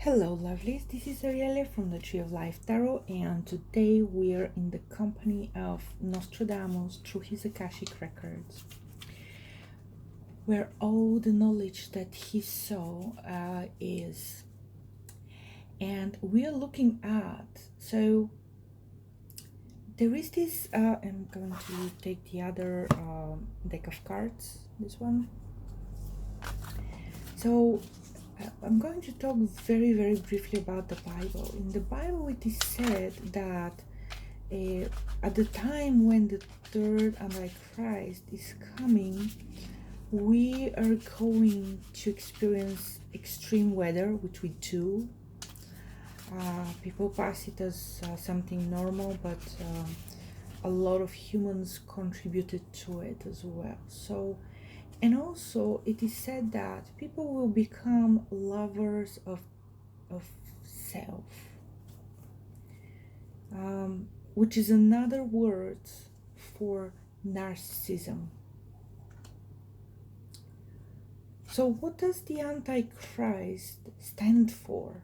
Hello lovelies, this is Arielle from the Tree of Life Tarot, and today we are in the company of Nostradamus through his akashic records, where all the knowledge that he saw is. And we are looking at, so there is this, I'm going to take the other deck of cards, this one. So I'm going to talk very briefly about the Bible. In the Bible it is said that at the time when the third Antichrist is coming, we are going to experience extreme weather, which we do. People pass it as something normal, but a lot of humans contributed to it as well. So, and also it is said that people will become lovers of self, which is another word for narcissism. So what does the Antichrist stand for?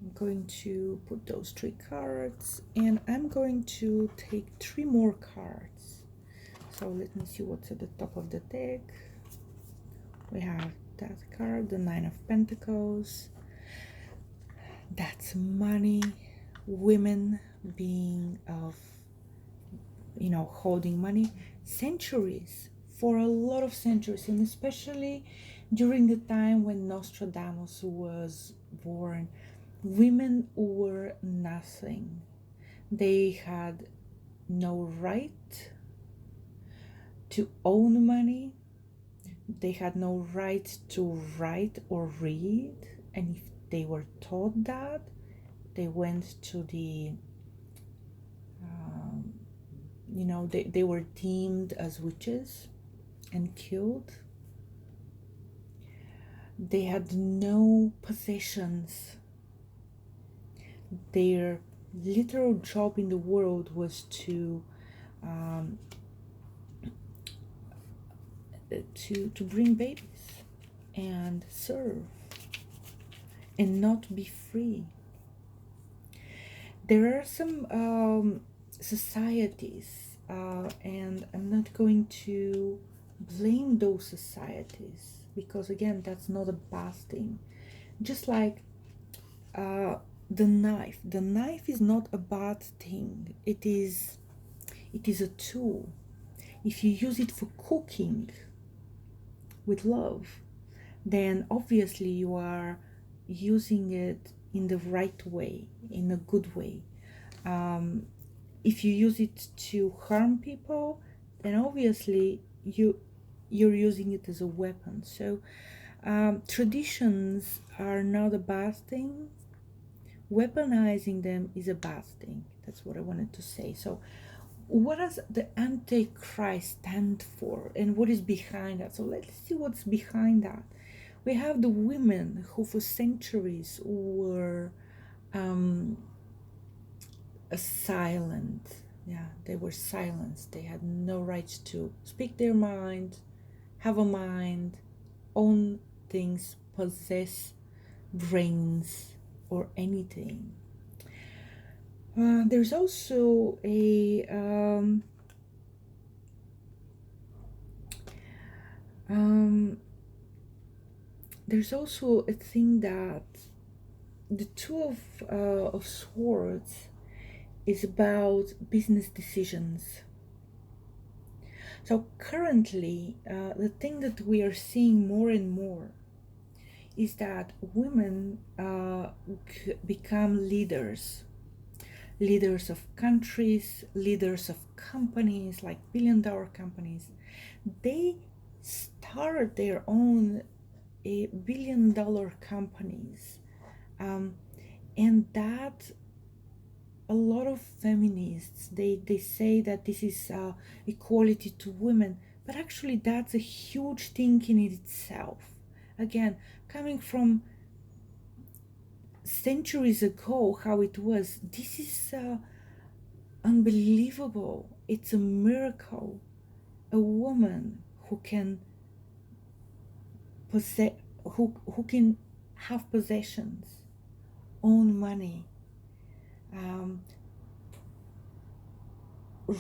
I'm going to put those 3 cards, and I'm going to take 3 more cards. So let me see what's at the top of the deck. We have that card, the 9 of Pentacles. That's money, women being of, holding money, centuries, for a lot of centuries, and especially during the time when Nostradamus was born, women were nothing. They had no right to own money. They had no right to write or read, and if they were taught that, they went to the they were deemed as witches and killed. They had no possessions. Their literal job in the world was to bring babies and serve and not be free. There are some societies, and I'm not going to blame those societies, because again, that's not a bad thing. Just like the knife is not a bad thing. It is a tool. If you use it for cooking with love, then obviously you are using it in the right way, in a good way. If you use it to harm people, then obviously you're using it as a weapon. So traditions are not a bad thing. Weaponizing them is a bad thing. That's what I wanted to say. So what does the Antichrist stand for, and what is behind that? So let's see what's behind that. We have the women who for centuries were silent. Yeah, they were silenced. They had no right to speak their mind, have a mind, own things, possess brains, or anything. There's also there's also a thing that the Two of Swords is about business decisions. So currently, the thing that we are seeing more and more is that women become leaders of countries, leaders of companies, like billion-dollar companies. They start their own billion-dollar companies, and that a lot of feminists, they say that this is equality to women, but actually that's a huge thing in itself. Again, coming from centuries ago, how it was, this is unbelievable. It's a miracle. A woman who can possess, who can have possessions, own money,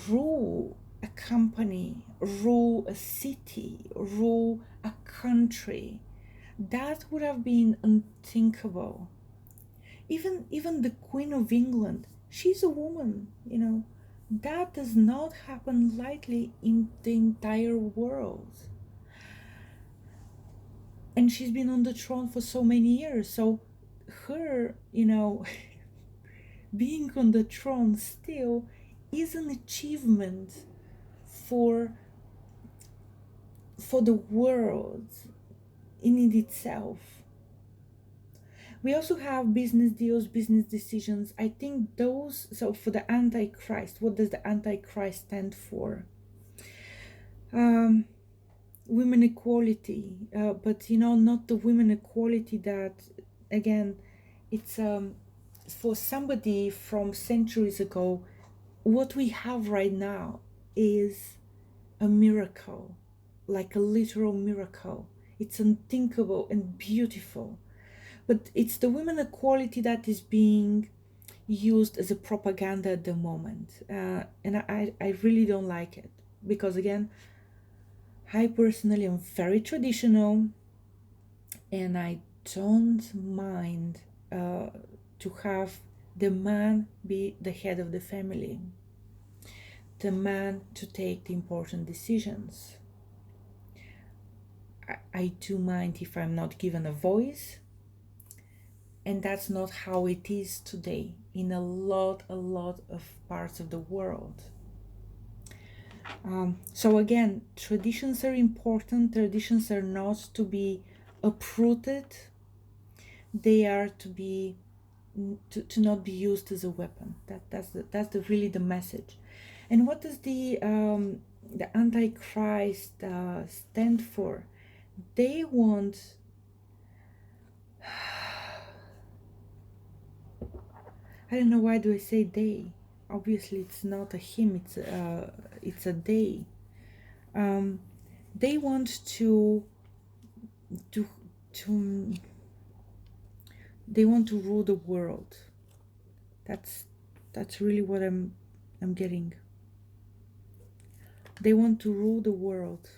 rule a company, rule a city, rule a country. That would have been unthinkable. Even the Queen of England, she's a woman, you know. That does not happen lightly in the entire world. And she's been on the throne for so many years. So her, you know, being on the throne still is an achievement for the world in it itself. We also have business deals, business decisions. I think those, so for the Antichrist, what does the Antichrist stand for? Women equality, but you know, not the women equality that, again, it's for somebody from centuries ago. What we have right now is a miracle, like a literal miracle. It's unthinkable and beautiful. But it's the women equality that is being used as a propaganda at the moment. And I really don't like it. Because again, I personally am very traditional. And I don't mind to have the man be the head of the family. The man to take the important decisions. I do mind if I'm not given a voice. And that's not how it is today in a lot of parts of the world. So again, traditions are important. Traditions are not to be uprooted. They are to be to not be used as a weapon. That's really the message. And what does the Antichrist stand for? They want I don't know why do I say they. Obviously, it's not a him. It's a they. They want to they want to rule the world. That's really what I'm getting. They want to rule the world.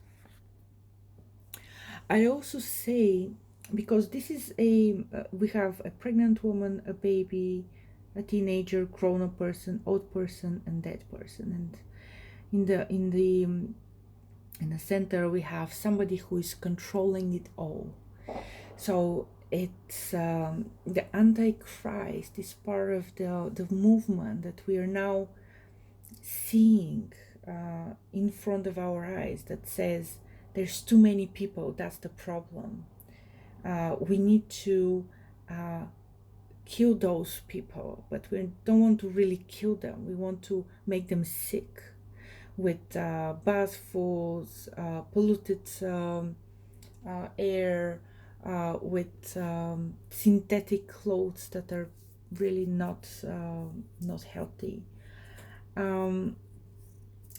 I also say, because this is we have a pregnant woman, a baby, a teenager, grown-up person, old person, and dead person, and in the center we have somebody who is controlling it all. So it's the Antichrist is part of the movement that we are now seeing in front of our eyes, that says there's too many people. That's the problem. We need to kill those people, but we don't want to really kill them. We want to make them sick with bathfuls, polluted air, with synthetic clothes that are really not healthy.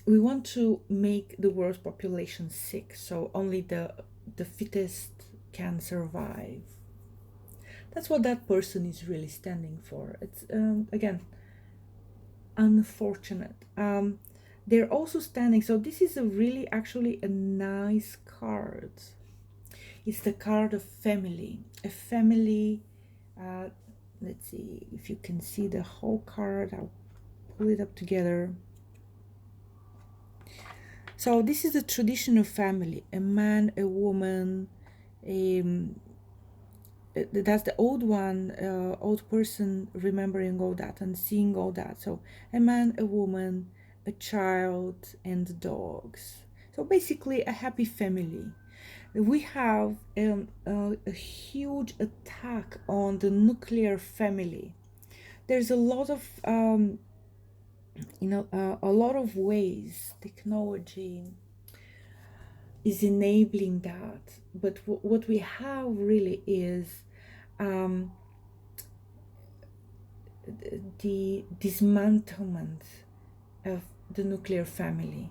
We want to make the world's population sick, so only the fittest can survive. That's what that person is really standing for. It's again unfortunate. They're also standing, so this is actually a nice card. It's the card of family. A family, let's see if you can see the whole card. I'll pull it up together. So this is the tradition of family. A man, a woman, that's the old one, old person remembering all that and seeing all that. So a man, a woman, a child, and dogs. So basically a happy family. We have a huge attack on the nuclear family. There's a lot of a lot of ways technology is enabling that, but what we have really is the dismantlement of the nuclear family.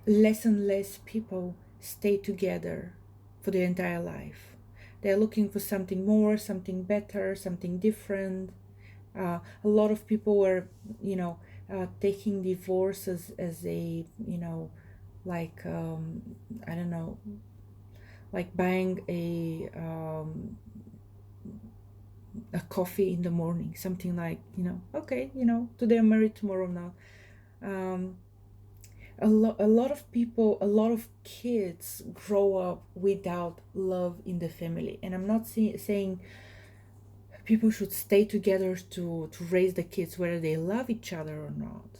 Less and less people stay together for their entire life. They're looking for something more, something better, something different. A lot of people were, taking divorce as a, like, I don't know, like buying a coffee in the morning, something like, okay, today I'm married, tomorrow I'm not. A lot of people, a lot of kids grow up without love in the family. And I'm not saying people should stay together to raise the kids, whether they love each other or not.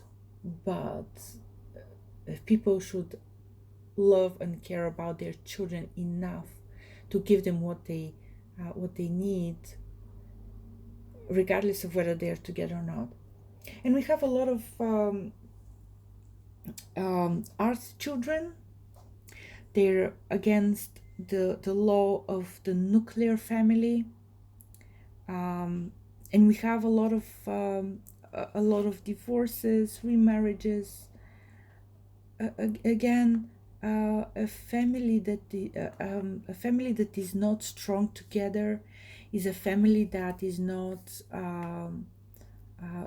But people should love and care about their children enough to give them what they need, regardless of whether they're together or not. And we have a lot of arts children. They're against the law of the nuclear family, and we have a lot of divorces, remarriages. Again, a family that is not strong together is a family that is not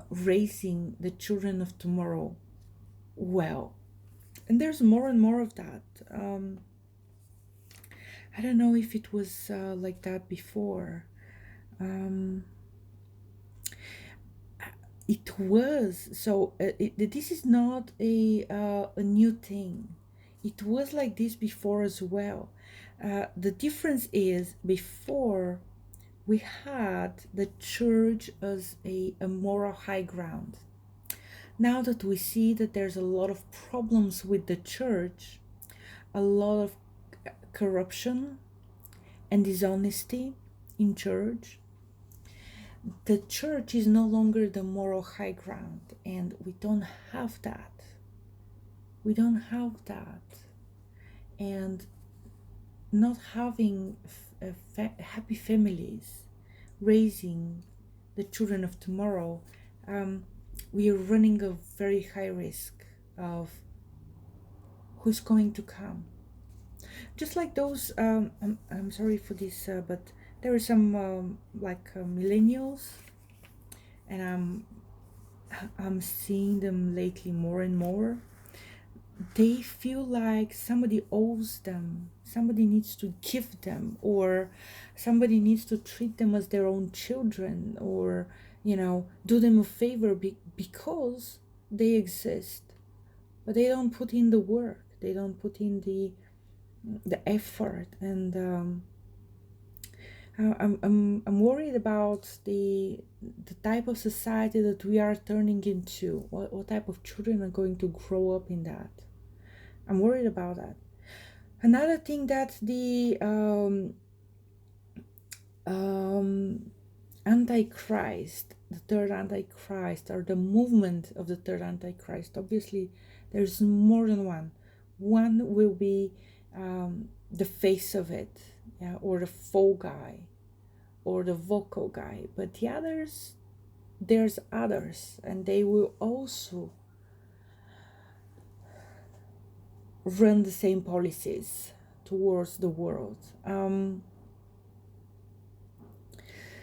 raising the children of tomorrow well. And there's more and more of that. I don't know if it was like that before. It was so. This is not a new thing. It was like this before as well. The difference is, before we had the church as a moral high ground. Now that we see that there's a lot of problems with the church, a lot of corruption and dishonesty in church, the church is no longer the moral high ground, and we don't have that. We don't have that. And not having happy families raising the children of tomorrow, we are running a very high risk of who's going to come. Just like those, I'm sorry for this, but there are some millennials, and I'm seeing them lately more and more. They feel like somebody owes them, somebody needs to give them, or somebody needs to treat them as their own children, or do them a favor because they exist, but they don't put in the work, they don't put in the effort. And I'm worried about the type of society that we are turning into. What type of children are going to grow up in that? I'm worried about that. Another thing that the Antichrist, the third Antichrist, or the movement of the third Antichrist. Obviously, there's more than one. One will be the face of it, yeah, or the faux guy, or the vocal guy. But the others, there's others, and they will also run the same policies towards the world.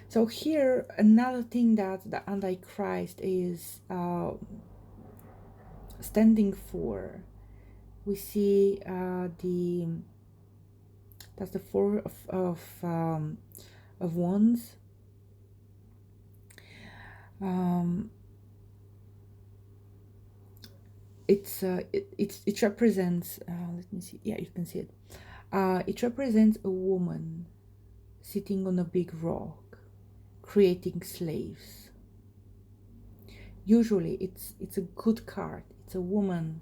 So here, another thing that the Antichrist is standing for, we see that's the Four of Wands. It represents. Let me see. Yeah, you can see it. It represents a woman sitting on a big rock, creating slaves. Usually, it's a good card. It's a woman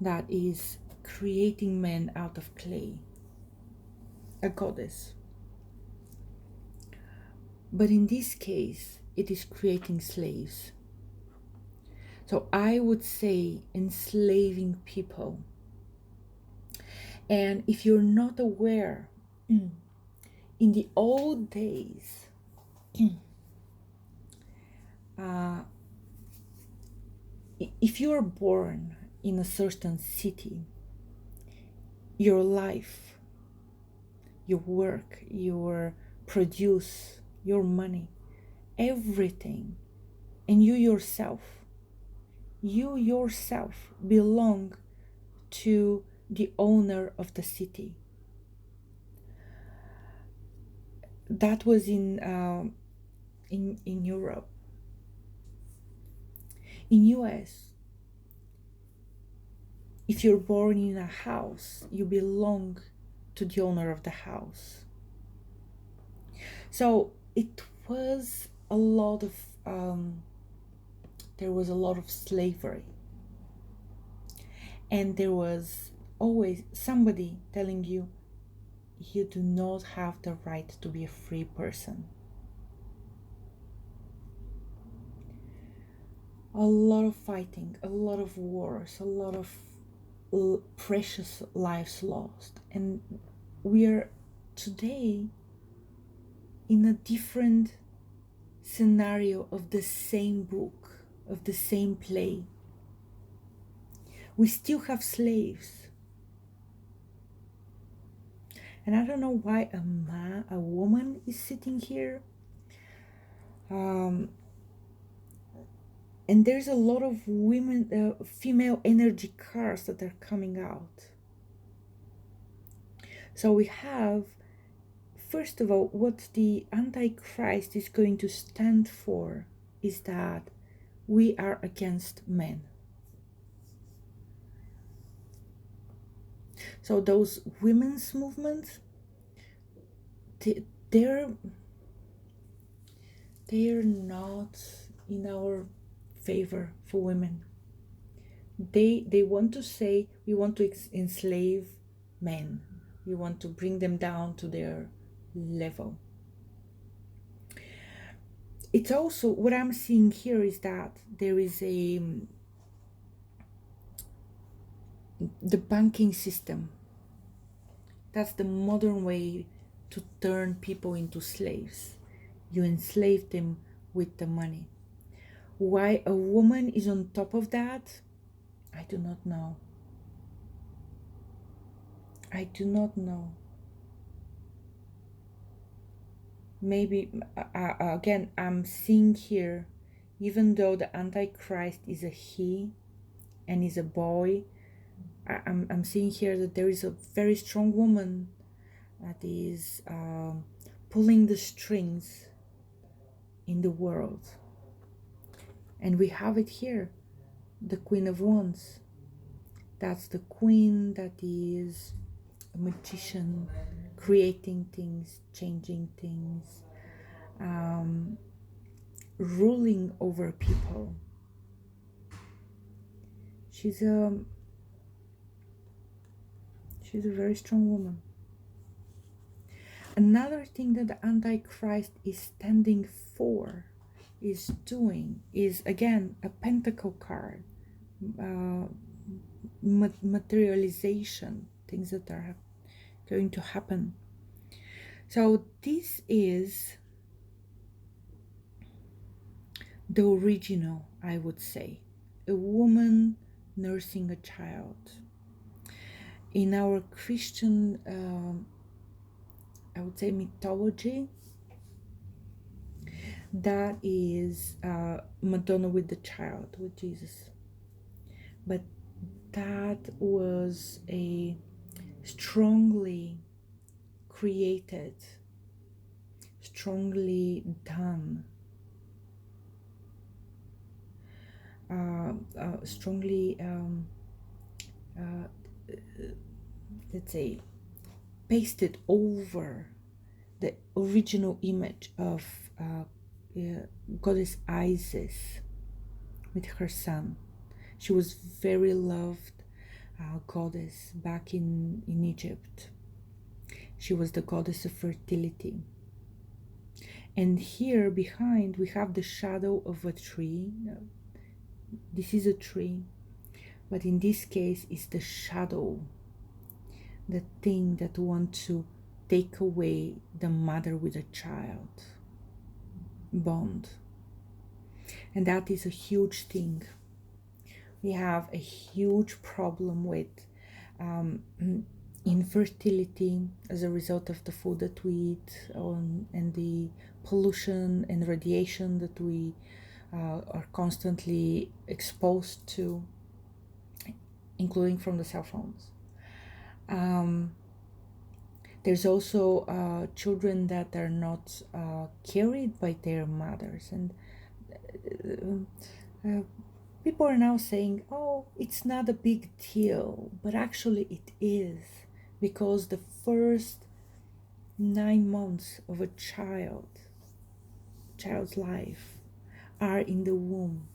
that is creating men out of clay, a goddess. But in this case, it is creating slaves. So I would say enslaving people. And if you're not aware, in the old days, if you are born in a certain city, your life, your work, your produce, your money, everything. And you yourself belong to the owner of the city. That was in Europe. In US, if you're born in a house, you belong to the owner of the house. So it was a lot of there was a lot of slavery, and there was always somebody telling you, you do not have the right to be a free person. A lot of fighting, a lot of wars, a lot of precious lives lost. And we are today in a different scenario of the same book, of the same play. We still have slaves. And I don't know why a woman is sitting here. And there's a lot of women, female energy cards that are coming out. So we have, first of all, what the Antichrist is going to stand for is that we are against men. So those women's movements, they're not in our favor for women. They want to say, we want to enslave men. We want to bring them down to their level. It's also, what I'm seeing here is that there is the banking system. That's the modern way to turn people into slaves. You enslave them with the money. Why a woman is on top of that, I do not know. I do not know. Maybe, again, I'm seeing here, even though the Antichrist is a he and is a boy, I'm seeing here that there is a very strong woman that is pulling the strings in the world. And we have it here, the Queen of Wands. That's the queen that is a magician, creating things, changing things, ruling over people. She's a very strong woman. Another thing that the Antichrist is standing for, is doing, is again a pentacle card, materialization, things that are going to happen. So this is the original, I would say, a woman nursing a child. In our Christian, I would say, mythology, that is Madonna with the child, with Jesus. But that was a strongly created, strongly done, strongly, let's say, pasted over the original image of goddess Isis with her son. She was very loved goddess back in Egypt. She was the goddess of fertility. And here behind we have the shadow of a tree. This is a tree, but in this case it's the shadow, the thing that wants to take away the mother with a child bond. And that is a huge thing. We have a huge problem with infertility as a result of the food that we eat, and the pollution and radiation that we are constantly exposed to, including from the cell phones. There's also children that are not carried by their mothers, and people are now saying, oh, it's not a big deal, but actually it is, because the first 9 months of a child's life are in the womb,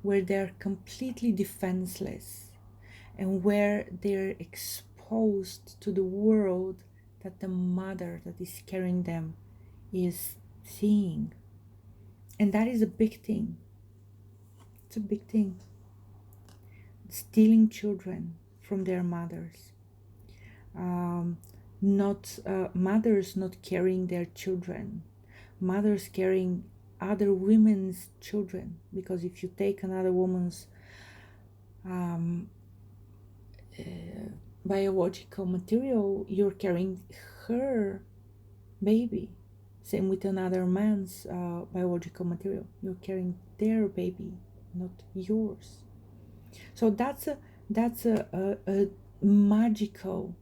where they're completely defenseless and where they're exposed to the world that the mother that is carrying them is seeing. And that is a big thing. It's a big thing. Stealing children from their mothers. Mothers not carrying their children. Mothers carrying other women's children. Because if you take another woman's biological material, you're carrying her baby. Same with another man's biological material, you're carrying their baby, not yours. So that's a magical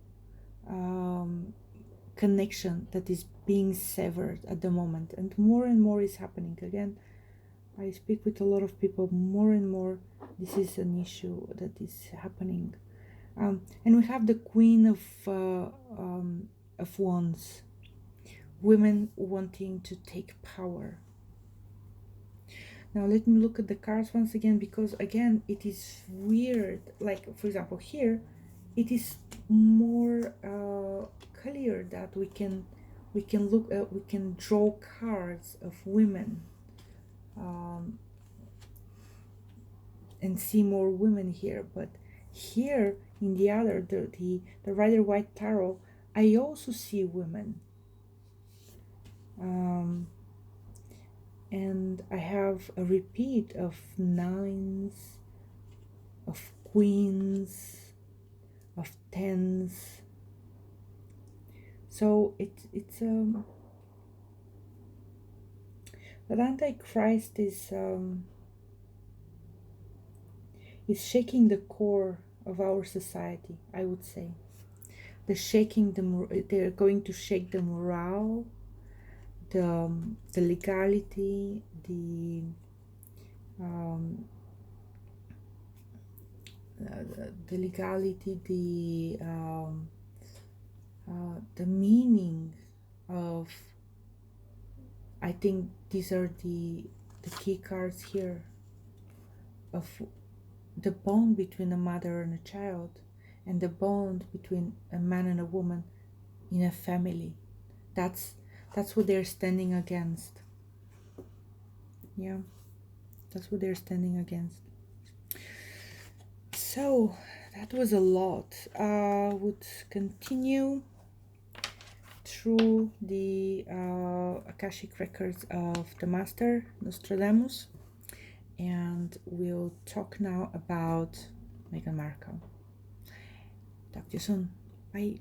connection that is being severed at the moment, and more is happening. Again, I speak with a lot of people, more and more this is an issue that is happening. And we have the Queen of Wands, women wanting to take power. Now let me look at the cards once again, because again it is weird. Like, for example, here it is more clear that we can look at, we can draw cards of women and see more women here. But here in the other, the Rider White Tarot, I also see women. And I have a repeat of nines, of queens, of tens. So it's that Antichrist is shaking the core of our society, I would say. They're going to shake the morale, the legality, the meaning of, I think these are the key cards here, of the bond between a mother and a child, and the bond between a man and a woman in a family. That's what they're standing against. Yeah, that's what they're standing against. So that was a lot. Would continue through the akashic records of the master Nostradamus, and we'll talk now about Meghan Markle. Talk to you soon. Bye.